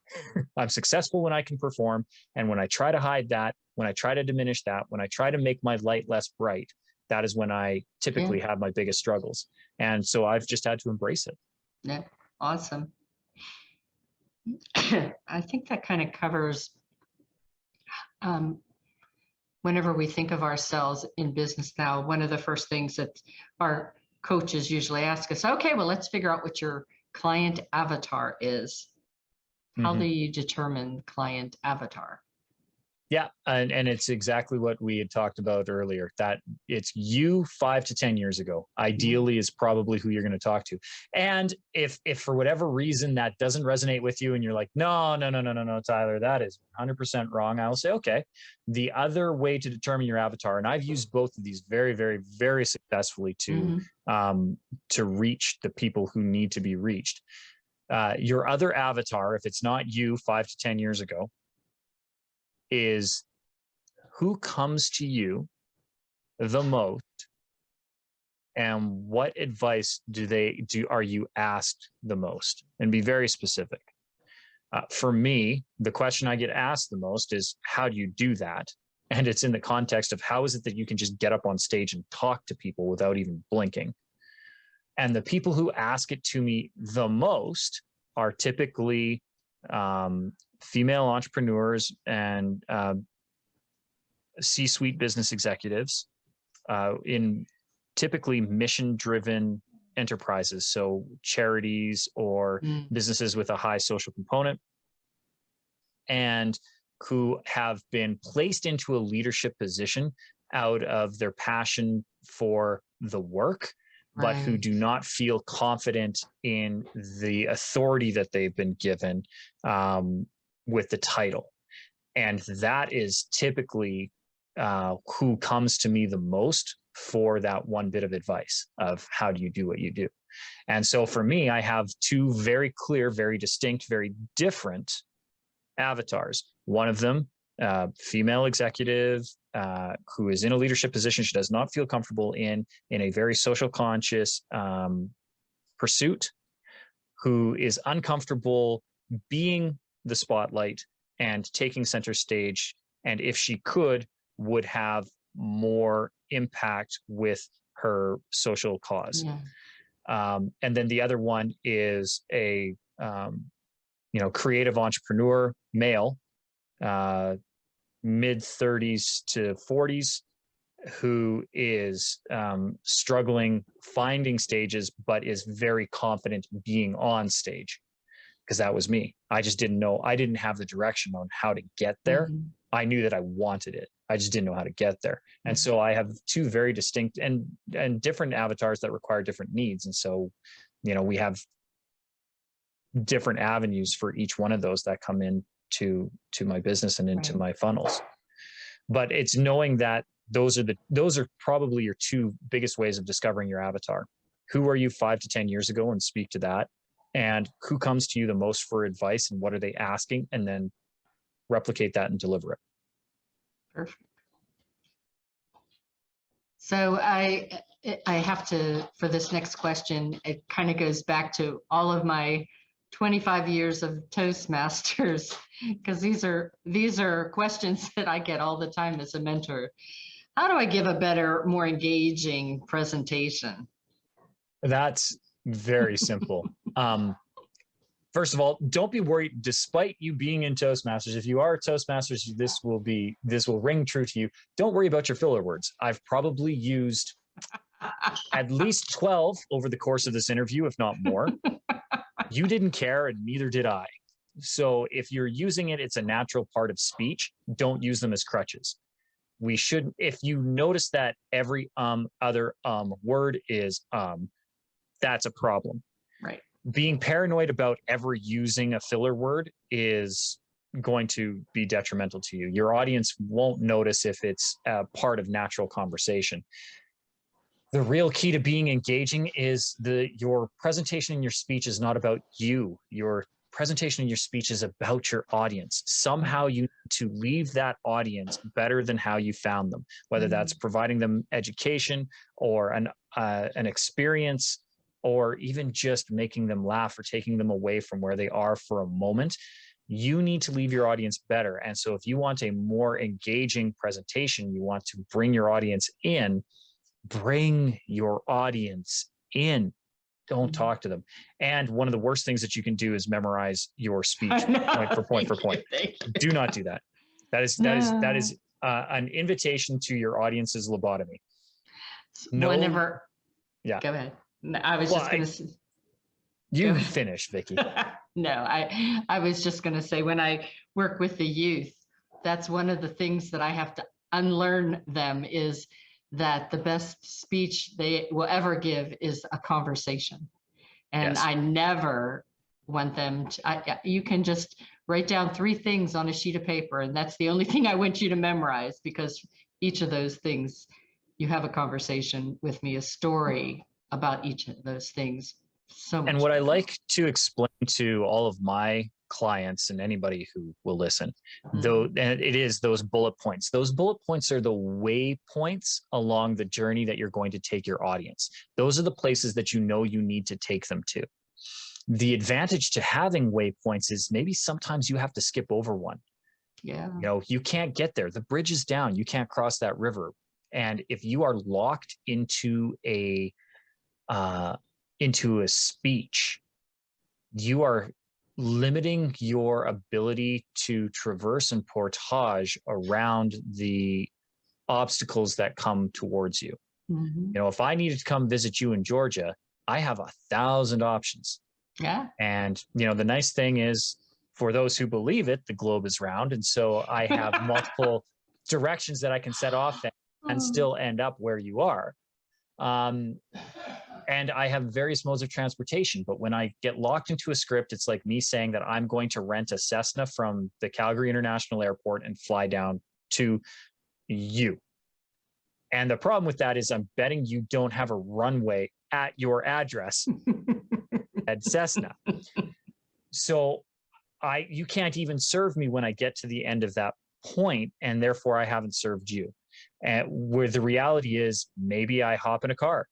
I'm successful when I can perform. And when I try to hide that, when I try to diminish that, when I try to make my light less bright, that is when I typically have my biggest struggles. And so I've just had to embrace it. Yeah. Awesome. I think that kind of covers, whenever we think of ourselves in business now, one of the first things that our coaches usually ask us, okay, well, let's figure out what your client avatar is. How do you determine client avatar? Yeah, and it's exactly what we had talked about earlier, that it's you 5 to 10 years ago, ideally is probably who you're going to talk to. And if for whatever reason that doesn't resonate with you and you're like, no, Tyler, that is 100% wrong, I will say, okay, the other way to determine your avatar, and I've used both of these very, very, very successfully to reach the people who need to be reached. Your other avatar, if it's not you 5 to 10 years ago, is who comes to you the most and what advice are you asked the most, and be very specific. For me, the question I get asked the most is, how do you do that? And it's in the context of how is it that you can just get up on stage and talk to people without even blinking? And the people who ask it to me the most are typically female entrepreneurs and C-suite business executives in typically mission-driven enterprises, so charities or businesses with a high social component, and who have been placed into a leadership position out of their passion for the work, but who do not feel confident in the authority that they've been given with the title. And that is typically who comes to me the most for that one bit of advice of how do you do what you do. And so for me, I have two very clear, very distinct, very different avatars. One of them, female executive, who is in a leadership position she does not feel comfortable in a very social conscious pursuit, who is uncomfortable being the spotlight and taking center stage, and if she could, would have more impact with her social cause. And then the other one is a creative entrepreneur, male, mid 30s to 40s, who is struggling finding stages, but is very confident being on stage. Because that was me. I just didn't know. I didn't have the direction on how to get there. I knew that I wanted it. I just didn't know how to get there. And so I have two very distinct and different avatars that require different needs. And so, we have different avenues for each one of those that come in to my business and into my funnels. But it's knowing that those are probably your two biggest ways of discovering your avatar. who are you 5 to 10 years ago and speak to that, and who comes to you the most for advice and what are they asking, and then replicate that and deliver it. Perfect. So I have to, for this next question, it kind of goes back to all of my 25 years of Toastmasters, because these are questions that I get all the time as a mentor. How do I give a better, more engaging presentation? That's very simple. First of all, don't be worried. Despite you being in Toastmasters, if you are Toastmasters, this will ring true to you. Don't worry about your filler words. I've probably used at least 12 over the course of this interview, if not more. You didn't care, and neither did I. So if you're using it, it's a natural part of speech. Don't use them as crutches. We shouldn't. If you notice that every other word is that's a problem. Right. Being paranoid about ever using a filler word is going to be detrimental to you. Your audience won't notice if it's a part of natural conversation. The real key to being engaging is your presentation and your speech is not about you. Your presentation and your speech is about your audience. Somehow you need to leave that audience better than how you found them, whether that's providing them education or an experience, or even just making them laugh or taking them away from where they are for a moment. You need to leave your audience better. And so if you want a more engaging presentation, you want to bring your audience in, bring your audience in. Don't talk to them. And one of the worst things that you can do is memorize your speech point for point for point. Do not do that. That is an invitation to your audience's lobotomy. Whenever, yeah. Go ahead. I was just going to. You finish, Vicky. No, I was just going to say, when I work with the youth, that's one of the things that I have to unlearn them, is that the best speech they will ever give is a conversation. And yes. I never want them to, you can just write down 3 things on a sheet of paper, and that's the only thing I want you to memorize, because each of those things, you have a conversation with me, a story about each of those things. So much. And what I like to explain to all of my clients and anybody who will listen, though, and it is those bullet points. Those bullet points are the waypoints along the journey that you're going to take your audience. Those are the places that you know you need to take them to. The advantage to having waypoints is maybe sometimes you have to skip over one. Yeah. You know, you can't get there. The bridge is down. You can't cross that river. And if you are locked into a speech, you are limiting your ability to traverse and portage around the obstacles that come towards you. You know, if I needed to come visit you in Georgia, I have 1,000 options. Yeah. And, you know, the nice thing is, for those who believe it, the globe is round. And so I have multiple directions that I can set off and still end up where you are. And I have various modes of transportation, but when I get locked into a script, it's like me saying that I'm going to rent a Cessna from the Calgary International Airport and fly down to you. And the problem with that is I'm betting you don't have a runway at your address at Cessna. So you can't even serve me when I get to the end of that point, and therefore I haven't served you. And where the reality is, maybe I hop in a car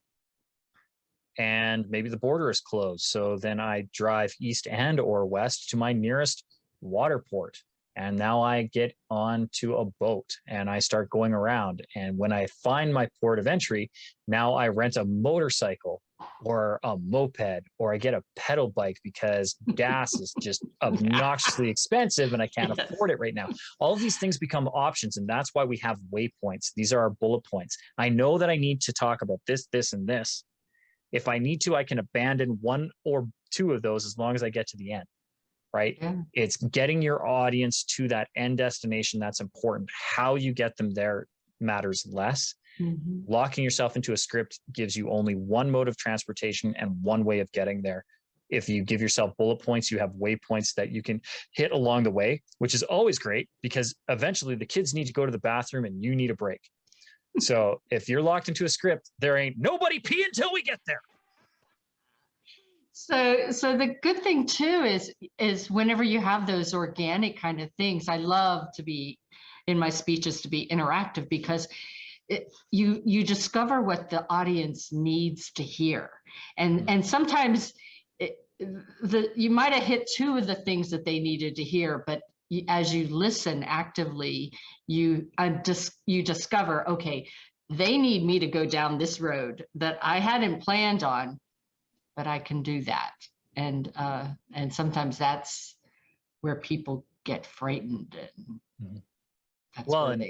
and maybe the border is closed. So then I drive east and or west to my nearest water port. And now I get onto a boat and I start going around. And when I find my port of entry, now I rent a motorcycle or a moped, or I get a pedal bike because gas is just obnoxiously expensive and I can't afford it right now. All of these things become options, and that's why we have waypoints. These are our bullet points. I know that I need to talk about this, this, and this. If I need to, I can abandon 1 or 2 of those as long as I get to the end, right? Yeah. It's getting your audience to that end destination that's important. How you get them there matters less. Locking yourself into a script gives you only 1 mode of transportation and 1 way of getting there. If you give yourself bullet points, you have waypoints that you can hit along the way, which is always great because eventually the kids need to go to the bathroom and you need a break. So if you're locked into a script, there ain't nobody pee until we get there. So the good thing too is whenever you have those organic kind of things, I love to be in my speeches to be interactive because you discover what the audience needs to hear, and sometimes you might have hit two of the things that they needed to hear, but as you listen actively, you discover, okay, they need me to go down this road that I hadn't planned on, but I can do that. And sometimes that's where people get frightened. And that's well, and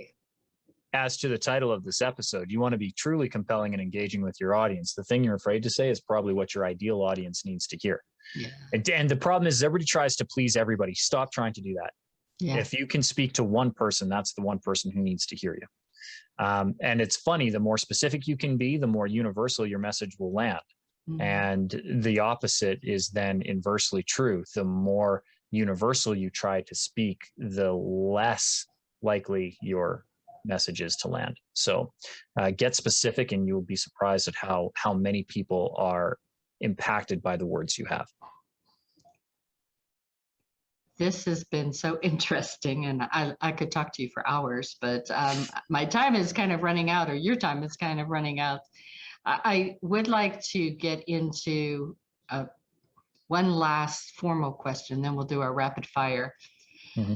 as to the title of this episode, you want to be truly compelling and engaging with your audience. The thing you're afraid to say is probably what your ideal audience needs to hear. Yeah. And the problem is everybody tries to please everybody. Stop trying to do that. Yeah. If you can speak to one person, that's the one person who needs to hear you. And it's funny, the more specific you can be, the more universal your message will land. Mm-hmm. And the opposite is then inversely true. The more universal you try to speak, the less likely your message is to land. So get specific, and you will be surprised at how many people are impacted by the words you have. This has been so interesting, and I could talk to you for hours, but my time is kind of running out, or your time is kind of running out. I would like to get into one last formal question, then we'll do our rapid fire. Mm-hmm.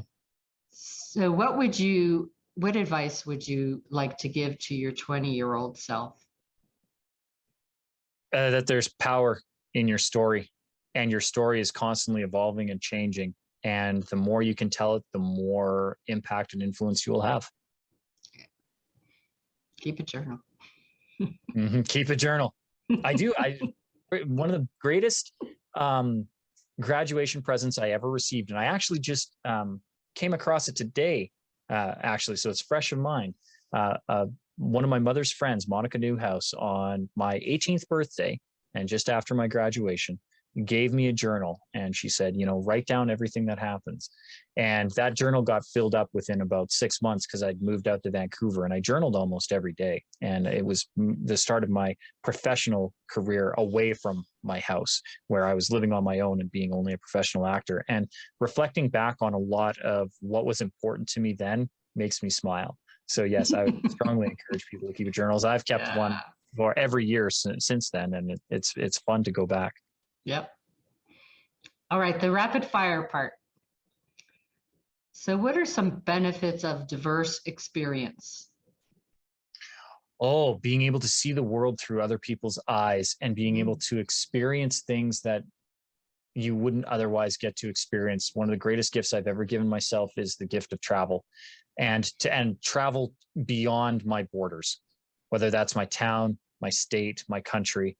So what advice would you like to give to your 20-year-old self? That there's power in your story, and your story is constantly evolving and changing. And the more you can tell it, the more impact and influence you will have. Keep a journal. Mm-hmm. Keep a journal. One of the greatest graduation presents I ever received, and I actually just came across it today, so it's fresh in mind. One of my mother's friends, Monica Newhouse, on my 18th birthday and just after my graduation, gave me a journal, and she said, write down everything that happens. And that journal got filled up within about 6 months because I'd moved out to Vancouver, and I journaled almost every day. And it was the start of my professional career away from my house, where I was living on my own and being only a professional actor. And reflecting back on a lot of what was important to me then makes me smile. So yes, I would strongly encourage people to keep journals. I've kept one for every year since then, and it's fun to go back. Yep. All right, the rapid fire part. So what are some benefits of diverse experience? Oh, being able to see the world through other people's eyes, and being able to experience things that you wouldn't otherwise get to experience. One of the greatest gifts I've ever given myself is the gift of travel, and travel beyond my borders, whether that's my town, my state, my country.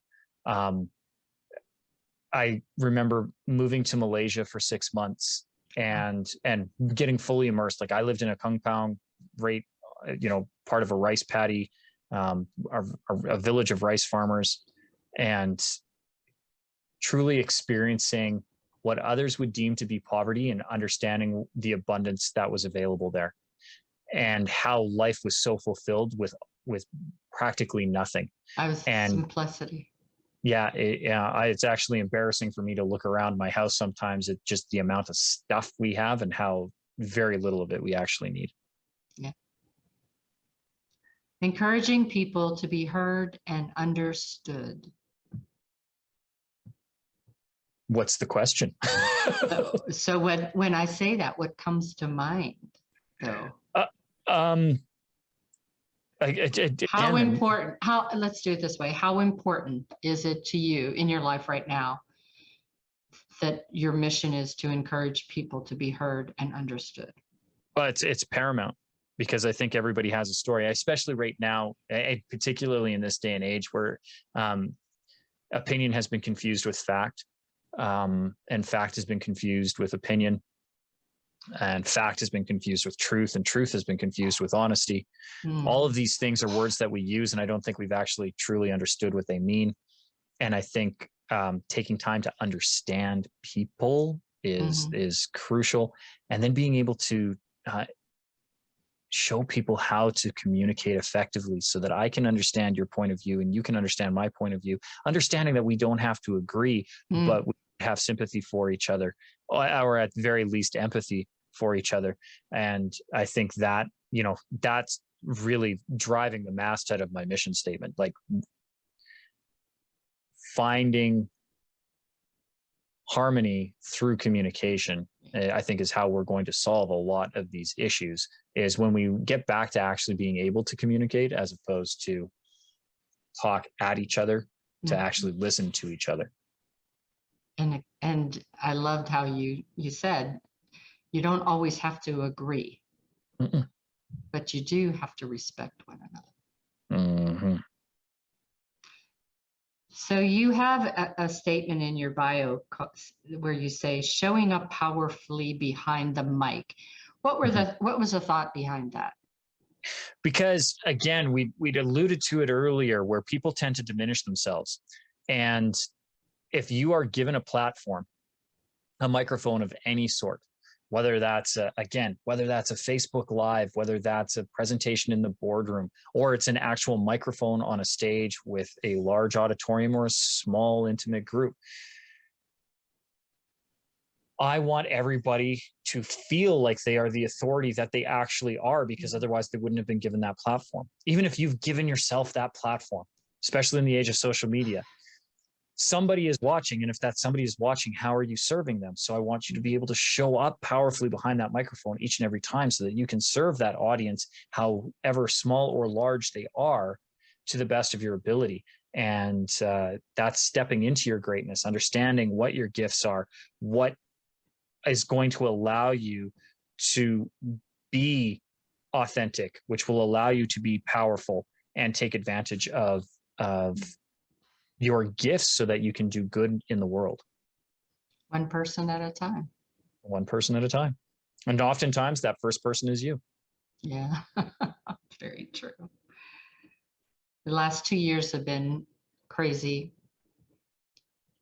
I remember moving to Malaysia for 6 months and getting fully immersed. Like, I lived in a kung pao, part of a rice paddy, a village of rice farmers, and truly experiencing what others would deem to be poverty and understanding the abundance that was available there, and how life was so fulfilled with practically nothing. Simplicity. Yeah, it's actually embarrassing for me to look around my house sometimes at just the amount of stuff we have and how very little of it we actually need. Yeah. Encouraging people to be heard and understood. What's the question? So when I say that, what comes to mind, though? How important, let's do it this way. How important is it to you in your life right now that your mission is to encourage people to be heard and understood? Well, it's paramount, because I think everybody has a story, especially right now, particularly in this day and age where opinion has been confused with fact, and fact has been confused with opinion. And fact has been confused with truth, and truth has been confused with honesty. All of these things are words that we use, and I don't think we've actually truly understood what they mean. And I think taking time to understand people is crucial, and then being able to show people how to communicate effectively so that I can understand your point of view and you can understand my point of view, understanding that we don't have to agree, but we have sympathy for each other, or at the very least empathy for each other. And I think that, that's really driving the masthead of my mission statement, like finding harmony through communication, I think, is how we're going to solve a lot of these issues, is when we get back to actually being able to communicate as opposed to talk at each other, to actually listen to each other. And I loved how you said you don't always have to agree, but you do have to respect one another. So you have a statement in your bio where you say showing up powerfully behind the mic. What was the thought behind that? Because again, we'd alluded to it earlier, where people tend to diminish themselves. And if you are given a platform, a microphone of any sort, whether that's a Facebook Live, whether that's a presentation in the boardroom, or it's an actual microphone on a stage with a large auditorium or a small intimate group, I want everybody to feel like they are the authority that they actually are, because otherwise they wouldn't have been given that platform. Even if you've given yourself that platform, especially in the age of social media, somebody is watching. And if that somebody is watching, how are you serving them? So I want you to be able to show up powerfully behind that microphone each and every time so that you can serve that audience, however small or large they are, to the best of your ability. And that's stepping into your greatness, understanding what your gifts are, what is going to allow you to be authentic, which will allow you to be powerful and take advantage of your gifts so that you can do good in the world. One person at a time. One person at a time. And oftentimes that first person is you. Yeah, very true. The last 2 years have been crazy.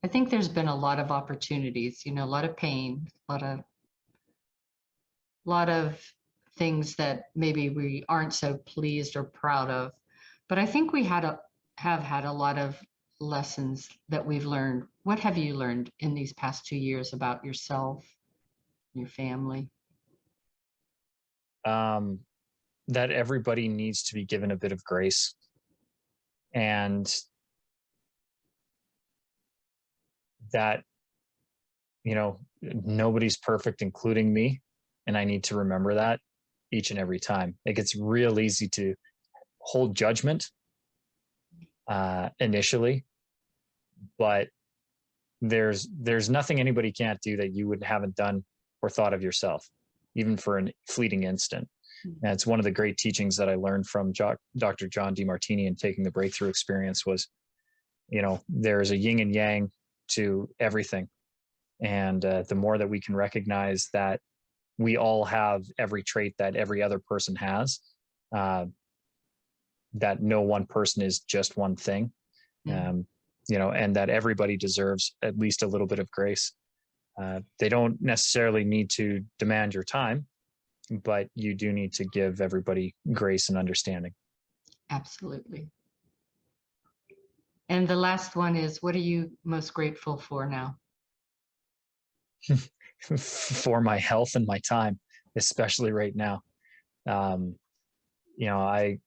I think there's been a lot of opportunities, a lot of pain, a lot of things that maybe we aren't so pleased or proud of. But I think we have had a lot of lessons that we've learned. What have you learned in these past 2 years about yourself, your family? That everybody needs to be given a bit of grace, and that, nobody's perfect, including me. And I need to remember that each and every time. Like, it's real easy to hold judgment initially, but there's nothing anybody can't do that you haven't done or thought of yourself, even for a fleeting instant. And it's one of the great teachings that I learned from Dr. John DeMartini in taking the breakthrough experience was, there's a yin and yang to everything. And the more that we can recognize that we all have every trait that every other person has, that no one person is just one thing, and that everybody deserves at least a little bit of grace. They don't necessarily need to demand your time, but you do need to give everybody grace and understanding. Absolutely. And the last one is, what are you most grateful for now? For my health and my time, especially right now. I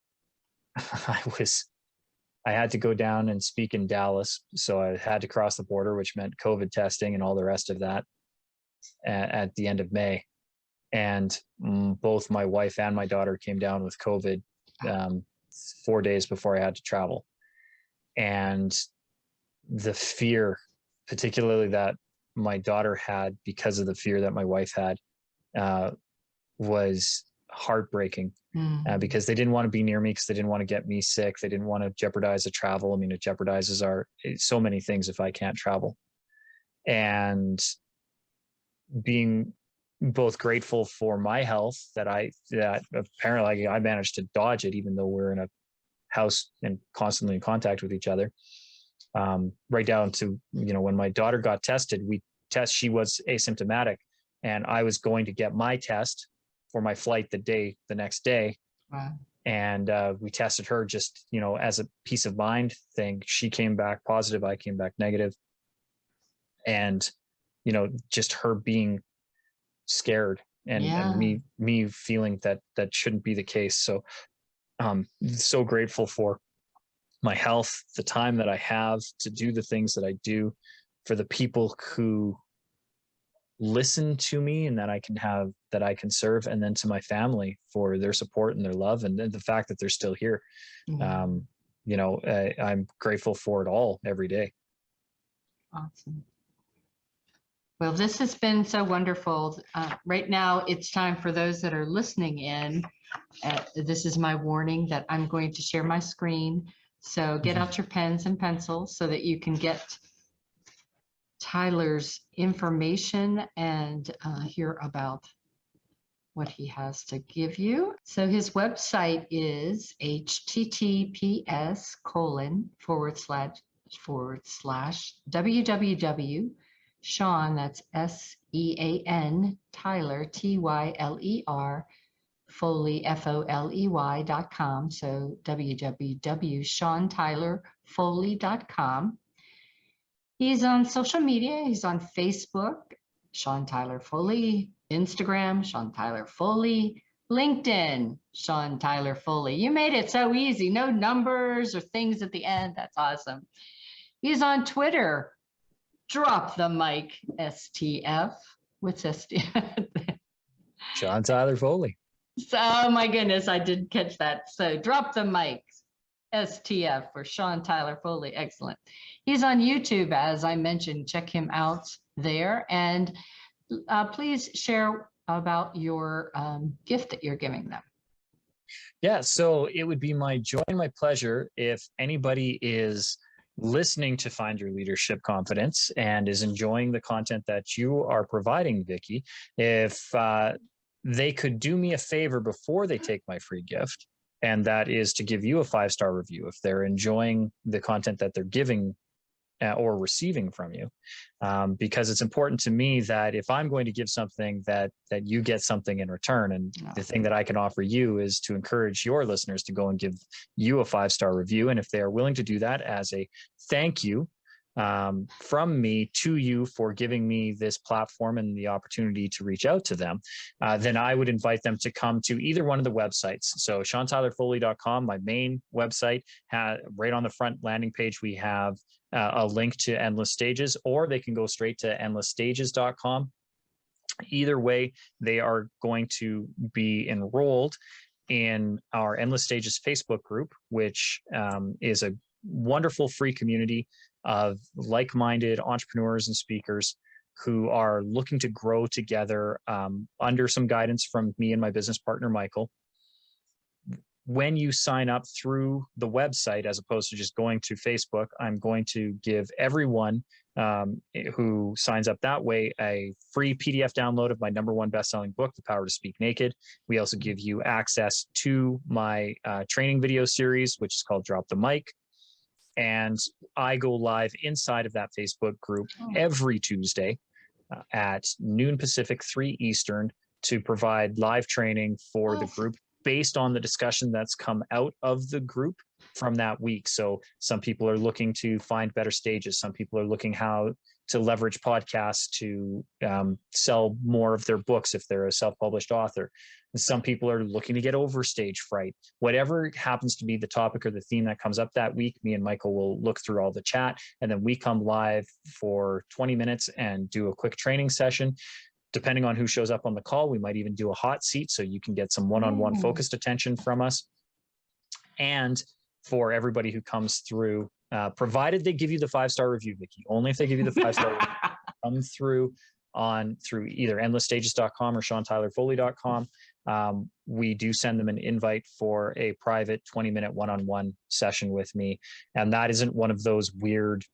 had to go down and speak in Dallas, so I had to cross the border, which meant COVID testing and all the rest of that at the end of May. And both my wife and my daughter came down with COVID 4 days before I had to travel. And the fear, particularly that my daughter had because of the fear that my wife had, was heartbreaking, because they didn't want to be near me, because they didn't want to get me sick. They didn't want to jeopardize the travel. I mean, it jeopardizes so many things if I can't travel. And being both grateful for my health, that apparently I managed to dodge it, even though we're in a house and constantly in contact with each other, right down to, when my daughter got tested, she was asymptomatic, and I was going to get my test for my flight the next day. Wow. And we tested her just, as a peace of mind thing. She came back positive. I came back negative. And, just her being scared and me feeling that shouldn't be the case. So so grateful for my health, the time that I have to do the things that I do, for the people who listen to me and that I can serve, and then to my family for their support and their love, and the fact that they're still here. I'm grateful for it all every day. Awesome. Well, this has been so wonderful. Right now, it's time for those that are listening in. This is my warning that I'm going to share my screen. So get out your pens and pencils so that you can get Tyler's information and hear about what he has to give you. So his website is https:// Sean, that's SEAN, Tyler, TYLER, Foley, FOLEY.com. So www.SeanTylerFoley.com. He's on social media. He's on Facebook, Sean Tyler Foley, Instagram, Sean Tyler Foley, LinkedIn, Sean Tyler Foley. You made it so easy. No numbers or things at the end. That's awesome. He's on Twitter. Drop the mic, STF. What's STF? Sean Tyler Foley. So, oh my goodness, I did catch that. So drop the mic, STF for Sean Tyler Foley. Excellent. He's on YouTube, as I mentioned. Check him out there. And please share about your gift that you're giving them. Yeah, so it would be my joy and my pleasure if anybody is listening to Find Your Leadership Confidence and is enjoying the content that you are providing, Vicki, if they could do me a favor before they take my free gift, and that is to give you a 5-star review if they're enjoying the content that they're giving or receiving from you, because it's important to me that if I'm going to give something, that you get something in return. And the thing that I can offer you is to encourage your listeners to go and give you a 5-star review. And if they are willing to do that as a thank you from me to you for giving me this platform and the opportunity to reach out to them, then I would invite them to come to either one of the websites. So SeanTylerFoley.com, my main website, right on the front landing page, we have a link to Endless Stages, or they can go straight to endlessstages.com. Either way, they are going to be enrolled in our Endless Stages Facebook group, which is a wonderful free community of like-minded entrepreneurs and speakers who are looking to grow together under some guidance from me and my business partner, Michael. When you sign up through the website, as opposed to just going to Facebook, I'm going to give everyone who signs up that way a free PDF download of my #1 best-selling book, The Power to Speak Naked. We also give you access to my training video series, which is called Drop the Mic. And I go live inside of that Facebook group every Tuesday at noon Pacific, 3 Eastern, to provide live training for the group based on the discussion that's come out of the group from that week. So some people are looking to find better stages. Some people are looking how to leverage podcasts to sell more of their books if they're a self-published author. And some people are looking to get over stage fright. Whatever happens to be the topic or the theme that comes up that week, me and Michael will look through all the chat, and then we come live for 20 minutes and do a quick training session. Depending on who shows up on the call, we might even do a hot seat so you can get some one-on-one focused attention from us. And for everybody who comes through, provided they give you the 5-star review, Vicki, only if they give you the 5-star review, come through either endlessstages.com or SeanTylerFoley.com. We do send them an invite for a private 20-minute one-on-one session with me. And that isn't one of those weird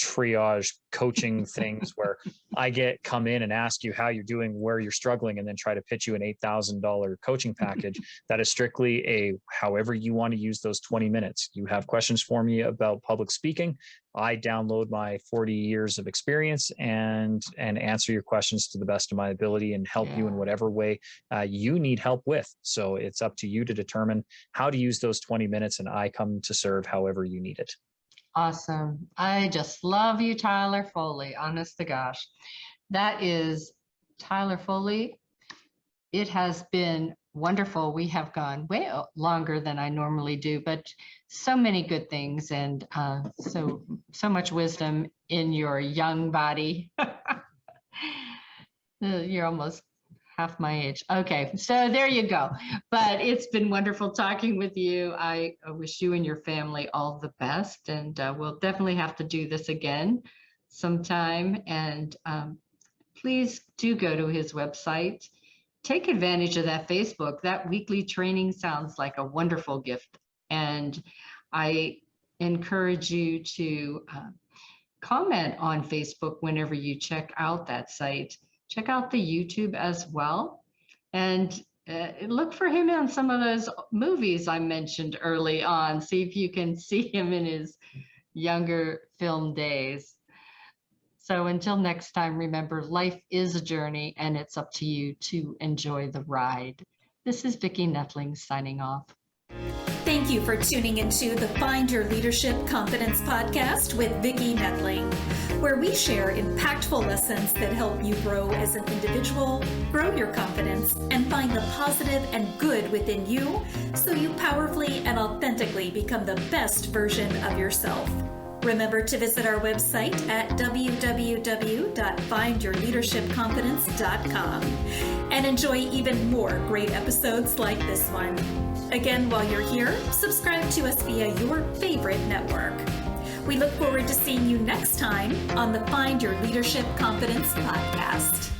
triage coaching things where I come in and ask you how you're doing, where you're struggling, and then try to pitch you an $8,000 coaching package. That is strictly however you want to use those 20 minutes. You have questions for me about public speaking, I download my 40 years of experience and answer your questions to the best of my ability and help you in whatever way you need help with. So it's up to you to determine how to use those 20 minutes, and I come to serve however you need it. Awesome. I just love you, Tyler Foley. Honest to gosh. That is Tyler Foley. It has been wonderful. We have gone way longer than I normally do, but so many good things and so much wisdom in your young body. You're almost half my age. Okay, so there you go. But it's been wonderful talking with you. I wish you and your family all the best, and we'll definitely have to do this again sometime. And please do go to his website. Take advantage of that Facebook. That weekly training sounds like a wonderful gift. And I encourage you to comment on Facebook whenever you check out that site. Check out the YouTube as well. And look for him in some of those movies I mentioned early on. See if you can see him in his younger film days. So until next time, remember, life is a journey and it's up to you to enjoy the ride. This is Vicki Nettling signing off. Thank you for tuning into the Find Your Leadership Confidence podcast with Vicki Nettling, where we share impactful lessons that help you grow as an individual, grow your confidence, and find the positive and good within you so you powerfully and authentically become the best version of yourself. Remember to visit our website at www.findyourleadershipconfidence.com and enjoy even more great episodes like this one. Again, while you're here, subscribe to us via your favorite network. We look forward to seeing you next time on the Find Your Leadership Confidence podcast.